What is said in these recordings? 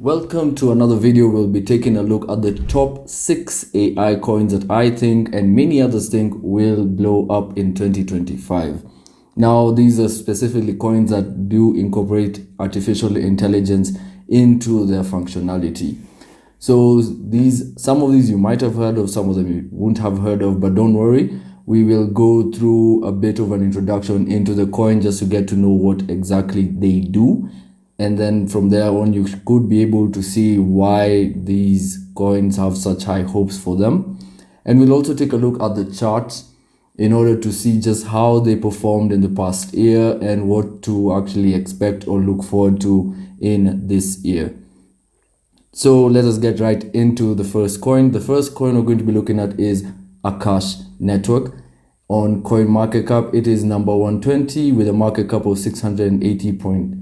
Welcome to another video. We'll be taking a look at the top 6 AI coins that I think and many others think will blow up in 2025. Now, these are specifically coins that do incorporate artificial intelligence into their functionality. So some of these you might have heard of, some of them you won't have heard of, but don't worry. We will go through a bit of an introduction into the coin just to get to know what exactly they do. And then from there on, you could be able to see why these coins have such high hopes for them. And we'll also take a look at the charts in order to see just how they performed in the past year and what to actually expect or look forward to in this year. So let us get right into the first coin. The first coin we're going to be looking at is Akash Network. On CoinMarketCap, it is number 120 with a market cap of 680.52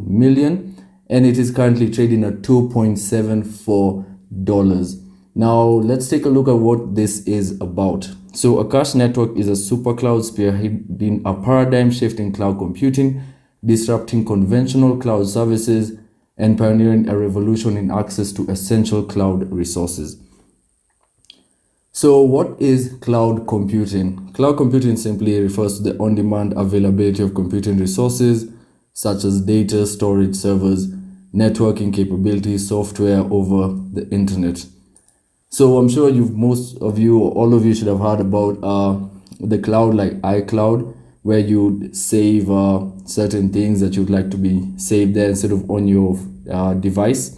million, and it is currently trading at $2.74. Now let's take a look at what this is about. So Akash Network is a super cloud spearheading a paradigm shift in cloud computing, disrupting conventional cloud services and pioneering a revolution in access to essential cloud resources. So what is cloud computing? Cloud computing simply refers to the on-demand availability of computing resources such as data, storage, servers, networking capabilities, software over the internet. So I'm sure most of you or all of you should have heard about the cloud, like iCloud, where you save certain things that you'd like to be saved there instead of on your device.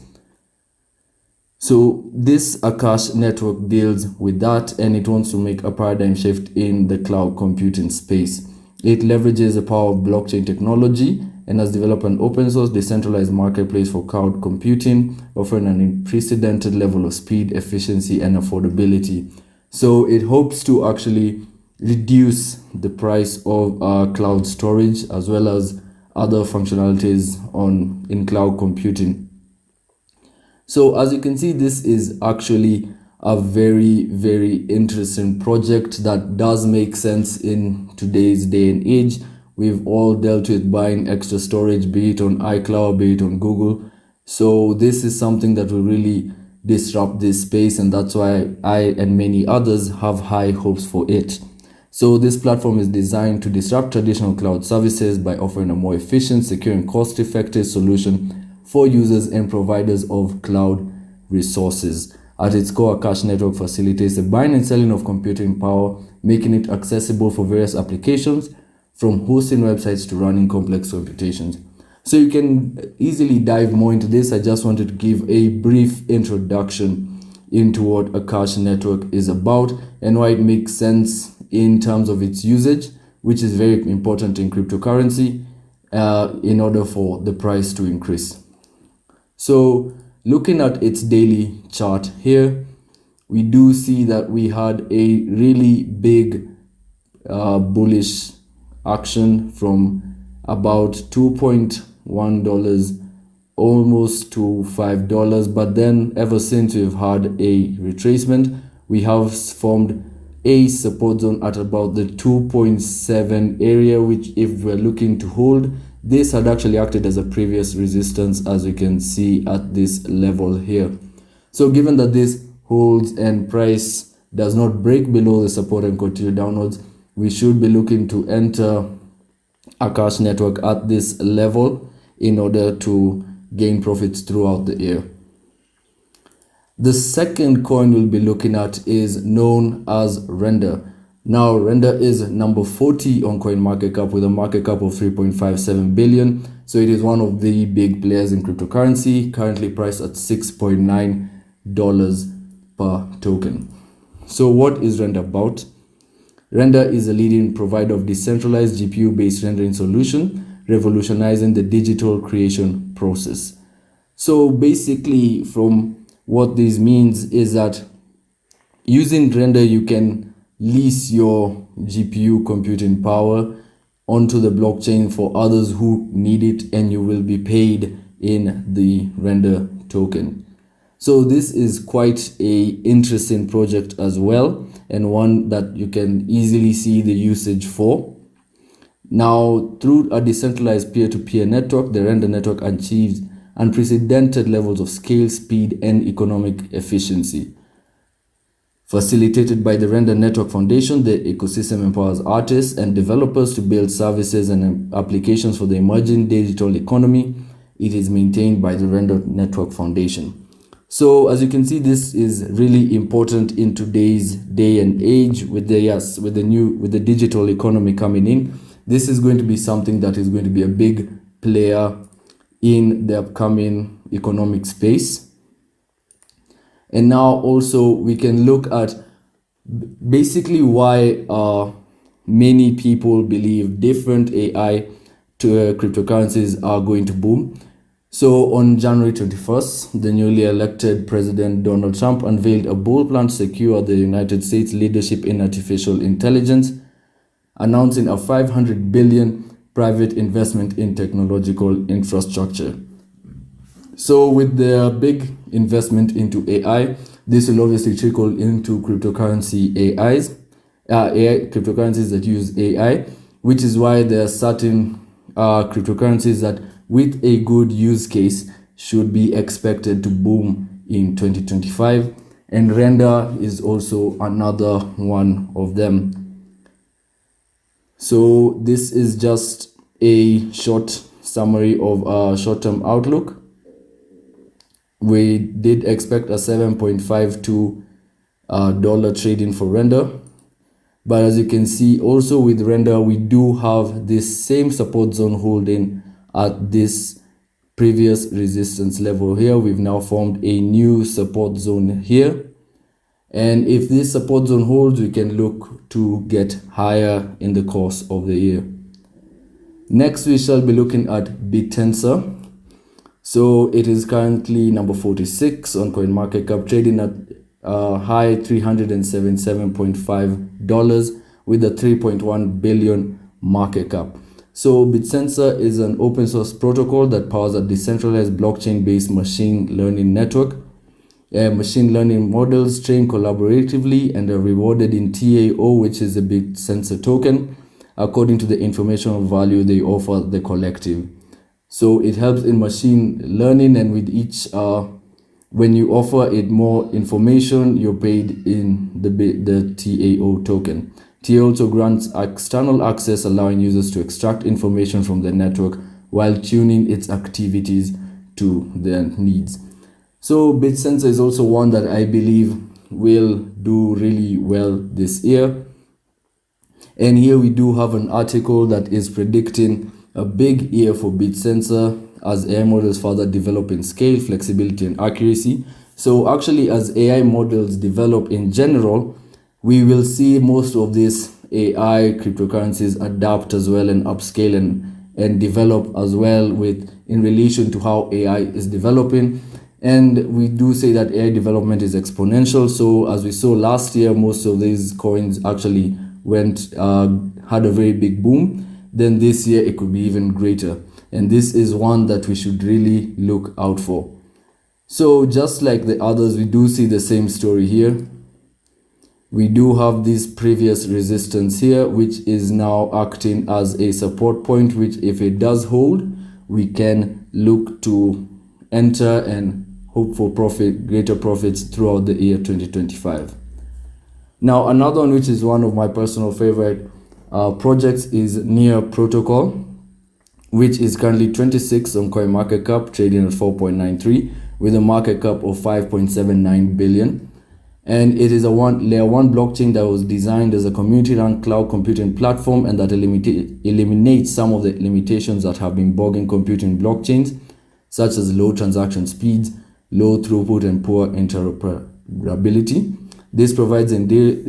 So this Akash Network deals with that, and it wants to make a paradigm shift in the cloud computing space. It leverages the power of blockchain technology and has developed an open source decentralized marketplace for cloud computing, offering an unprecedented level of speed, efficiency, and affordability. So it hopes to actually reduce the price of cloud storage as well as other functionalities in cloud computing. So as you can see, this is actually a very, very interesting project that does make sense in today's day and age. We've all dealt with buying extra storage, be it on iCloud, be it on Google. So this is something that will really disrupt this space, and that's why I and many others have high hopes for it. So this platform is designed to disrupt traditional cloud services by offering a more efficient, secure, and cost-effective solution for users and providers of cloud resources. At its core, Akash Network facilitates the buying and selling of computing power, making it accessible for various applications, from hosting websites to running complex computations. So you can easily dive more into this. I just wanted to give a brief introduction into what Akash Network is about and why it makes sense in terms of its usage, which is very important in cryptocurrency in order for the price to increase. So looking at its daily chart here, we do see that we had a really big bullish action from about $2.1 almost to $5, but then ever since we've had a retracement, we have formed a support zone at about the 2.7 area, which if we're looking to hold, this had actually acted as a previous resistance, as you can see at this level here. So given that this holds and price does not break below the support and continue downwards, we should be looking to enter Akash Network at this level in order to gain profits throughout the year. The second coin we'll be looking at is known as Render. Now, Render is number 40 on CoinMarketCap with a market cap of 3.57 billion. So it is one of the big players in cryptocurrency, currently priced at $6.9 per token. So what is Render about? Render is a leading provider of decentralized GPU-based rendering solution, revolutionizing the digital creation process. So basically, from what this means is that using Render, you can lease your GPU computing power onto the blockchain for others who need it, and you will be paid in the Render token. So this is quite a interesting project as well, and one that you can easily see the usage for. Now, through a decentralized peer-to-peer network, the Render network achieves unprecedented levels of scale, speed, and economic efficiency. Facilitated by the Render Network Foundation, the ecosystem empowers artists and developers to build services and applications for the emerging digital economy. It is maintained by the Render Network Foundation. So as you can see, this is really important in today's day and age with the digital economy coming in. This is going to be something that is going to be a big player in the upcoming economic space. And now also we can look at basically why many people believe different AI to cryptocurrencies are going to boom. So on January 21st, the newly elected President Donald Trump unveiled a bold plan to secure the United States leadership in artificial intelligence, announcing a $500 billion private investment in technological infrastructure. So with the big investment into AI, this will obviously trickle into cryptocurrencies that use AI, which is why there are certain cryptocurrencies that with a good use case should be expected to boom in 2025, and Render is also another one of them. So this is just a short summary of our short-term outlook. We did expect a $7.52 trading for Render, but as you can see also with Render, we do have this same support zone holding at this previous resistance level here. We've now formed a new support zone here, and if this support zone holds, we can look to get higher in the course of the year. Next, we shall be looking at BitSensor. So it is currently number 46 on CoinMarketCap, trading at high $377.5 with a 3.1 billion market cap. So BitSensor is an open source protocol that powers a decentralized blockchain-based machine learning network. Machine learning models train collaboratively and are rewarded in TAO, which is a BitSensor token, according to the informational value they offer the collective. So it helps in machine learning, and with each, when you offer it more information, you're paid in the TAO token. TAO also grants external access, allowing users to extract information from the network while tuning its activities to their needs. So BitSensor is also one that I believe will do really well this year. And here we do have an article that is predicting a big year for BitSensor as AI models further develop in scale, flexibility, and accuracy. So actually, as AI models develop in general, we will see most of these AI cryptocurrencies adapt as well and upscale and develop as well in relation to how AI is developing. And we do say that AI development is exponential. So as we saw last year, most of these coins actually had a very big boom. Then this year it could be even greater. And this is one that we should really look out for. So just like the others, we do see the same story here. We do have this previous resistance here, which is now acting as a support point, which if it does hold, we can look to enter and hope for greater profits throughout the year 2025. Now, another one, which is one of my personal favorite projects, is Near Protocol, which is currently 26 on CoinMarketCap, trading at 4.93 with a market cap of 5.79 billion. And it is a layer 1 blockchain that was designed as a community-run cloud computing platform, and that eliminates some of the limitations that have been bogging computing blockchains, such as low transaction speeds, low throughput, and poor interoperability. This provides an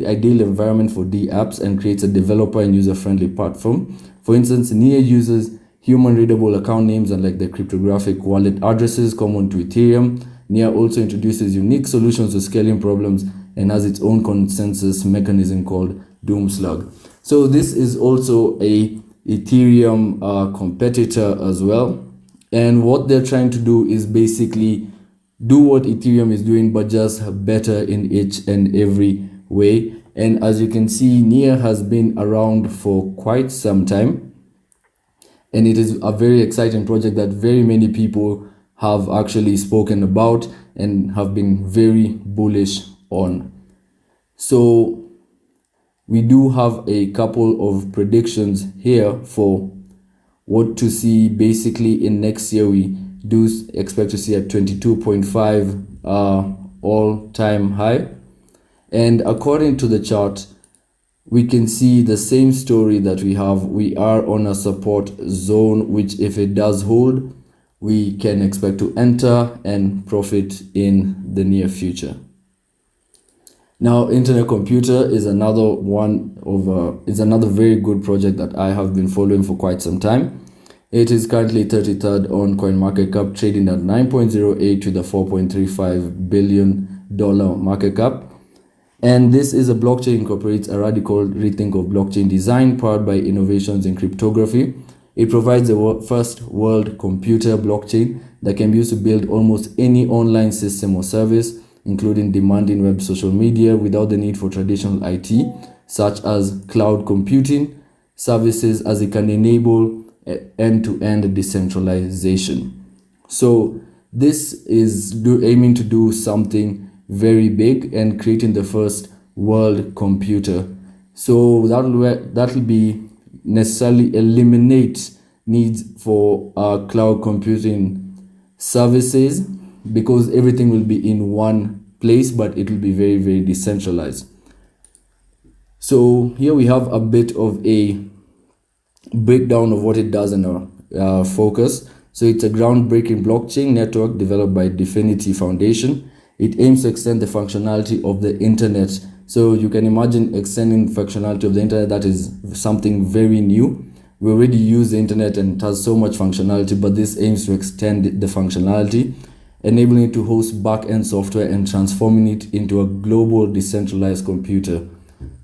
ideal environment for dApps and creates a developer and user-friendly platform. For instance, Near uses human-readable account names and the cryptographic wallet addresses common to Ethereum. Near also introduces unique solutions to scaling problems and has its own consensus mechanism called Doomslug. So this is also a Ethereum competitor as well. And what they're trying to do is basically do what Ethereum is doing, but just better in each and every way. And as you can see, Near has been around for quite some time. And it is a very exciting project that very many people have actually spoken about and have been very bullish on. So we do have a couple of predictions here for what to see basically in next year. We do expect to see a 22.5 all-time high, and according to the chart we can see the same story that we have. We are on a support zone, which if it does hold, we can expect to enter and profit in the near future. Now, Internet Computer is another very good project that I have been following for quite some time. It is currently 33rd on CoinMarketCap, trading at 9.08 with a $4.35 billion market cap. And this is a blockchain incorporates a radical rethink of blockchain design powered by innovations in cryptography. It provides the first world computer blockchain that can be used to build almost any online system or service, including demanding web social media, without the need for traditional IT, such as cloud computing services, as it can enable end-to-end decentralization. So this is aiming to do something very big and creating the first world computer. So that'll be necessarily eliminate needs for cloud computing services, because everything will be in one place, but it will be very, very decentralized. So here we have a bit of a breakdown of what it does in our focus. So it's a groundbreaking blockchain network developed by Definity Foundation. It aims to extend the functionality of the internet. So you can imagine extending functionality of the internet. That is something very new. We already use the internet and it has so much functionality, but this aims to extend the functionality, enabling it to host back-end software and transforming it into a global decentralized computer.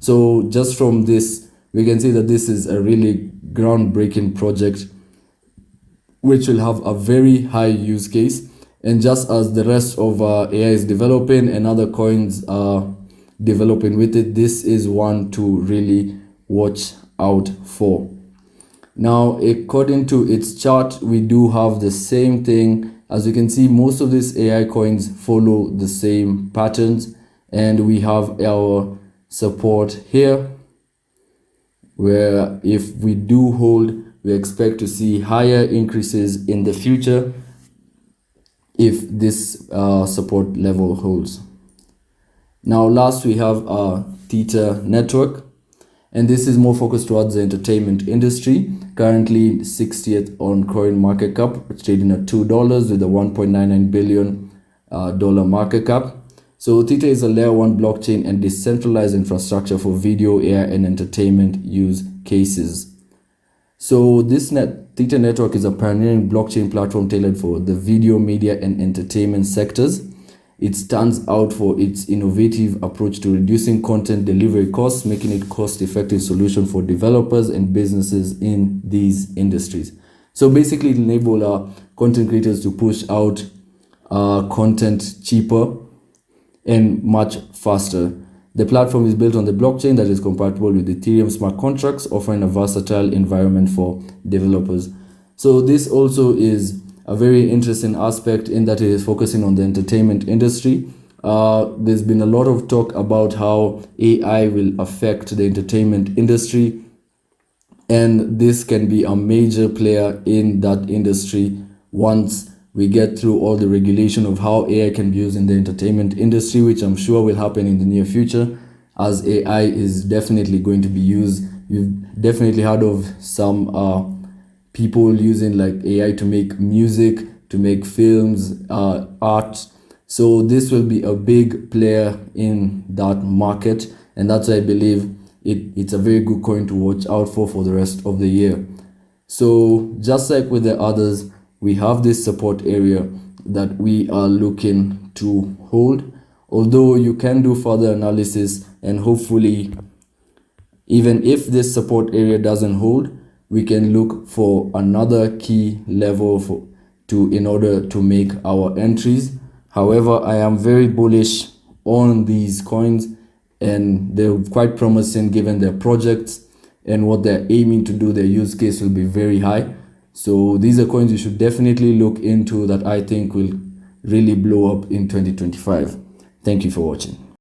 So just from this, we can see that this is a really groundbreaking project which will have a very high use case. And just as the rest of AI is developing and other coins are developing with it, this is one to really watch out for. Now, according to its chart, we do have the same thing. As you can see, most of these AI coins follow the same patterns, and we have our support here, where if we do hold, we expect to see higher increases in the future if this support level holds. Now last, we have our Theta network, and this is more focused towards the entertainment industry. Currently 60th on CoinMarketCap, it's trading at $2 with a $1.99 billion market cap. So Theta is a layer 1 blockchain and decentralized infrastructure for video, AI, and entertainment use cases. So this Theta network is a pioneering blockchain platform tailored for the video, media, and entertainment sectors. It stands out for its innovative approach to reducing content delivery costs, making it a cost-effective solution for developers and businesses in these industries. So basically, it enables content creators to push out content cheaper and much faster. The platform is built on the blockchain that is compatible with Ethereum smart contracts, offering a versatile environment for developers. So this also is a very interesting aspect in that it is focusing on the entertainment industry. There's been a lot of talk about how AI will affect the entertainment industry, and this can be a major player in that industry once we get through all the regulation of how AI can be used in the entertainment industry, which I'm sure will happen in the near future, as AI is definitely going to be used. You've definitely heard of some people using like AI to make music, to make films, art. So this will be a big player in that market, and that's why I believe it's a very good coin to watch out for the rest of the year. So just like with the others, we have this support area that we are looking to hold, although you can do further analysis, and hopefully even if this support area doesn't hold, we can look for another key level in order to make our entries. However, I am very bullish on these coins, and they're quite promising given their projects and what they're aiming to do. Their use case will be very high. So these are coins you should definitely look into that I think will really blow up in 2025. Thank you for watching.